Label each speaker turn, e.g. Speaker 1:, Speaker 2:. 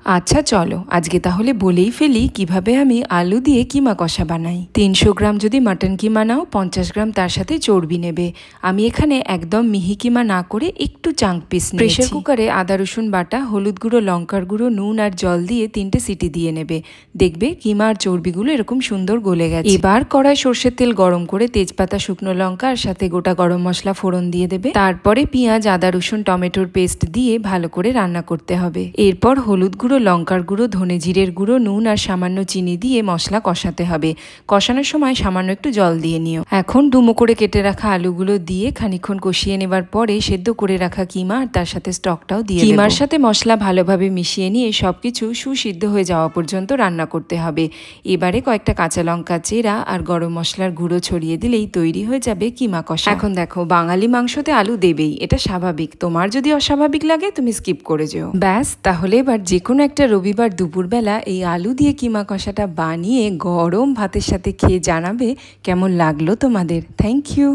Speaker 1: আচ্ছা চলো আজকে তাহলে বলেই ফেলি কিভাবে আমি আলু দিয়ে কিমা কষা বানাই। 300 গ্রাম যদি মাটন কিমা নাও, 50 গ্রাম তার সাথে চর্বি নেবে। আমি এখানে একদম মিহি কিমা না করে একটু চাঙ্ক পিস নিয়েছি। প্রেসার কুকারে আদা রসুন বাটা, হলুদ গুঁড়ো, লঙ্কার গুঁড়ো, নুন আর জল দিয়ে 3টে সিটি দিয়ে নেবে। দেখবে কিমা আর চর্বিগুলো এরকম সুন্দর গলে গেছে। এবার কড়াই সর্ষের তেল গরম করে তেজপাতা, শুকনো লঙ্কা আর সাথে গোটা গরম মশলা ফোড়ন দিয়ে দেবে। তারপরে পেঁয়াজ, আদা রসুন, টমেটোর পেস্ট দিয়ে ভালো করে রান্না করতে হবে। এরপর হলুদ গুঁড়ো, লঙ্কার গুঁড়ো, ধনে জিরের গুঁড়ো, নুন আর সামান্য চিনি দিয়ে মশলা কষাতে হবে। কষানোর সময় সামান্য একটু জল দিয়ে নিও। এখন ডুমো করে কেটে রাখা আলুগুলো দিয়ে খানিকক্ষণ কষিয়ে নেবার পরে সেদ্ধ করে রাখা কিমা আর তার সাথে স্টকটাও দিয়ে কিমার সাথে মশলা ভালোভাবে মিশিয়ে নিয়ে সবকিছু সুসিদ্ধ হয়ে যাওয়া পর্যন্ত রান্না করতে হবে। এবারে কয়েকটা কাঁচা লঙ্কা চেরা আর গরম মশলার গুঁড়ো ছড়িয়ে দিলেই তৈরি হয়ে যাবে কিমা কষা। এখন দেখো, বাঙালি মাংসতে আলু দেবেই, এটা স্বাভাবিক। তোমার যদি অস্বাভাবিক লাগে তুমি স্কিপ করে যেও। ব্যাস, তাহলে এবার যে কোনো একটা রবিবার দুপুরবেলা এই আলু দিয়ে কিমা কষাটা বানিয়ে গরম ভাতের সাথে খেয়ে জানাবে কেমন লাগলো তোমাদের। Thank you.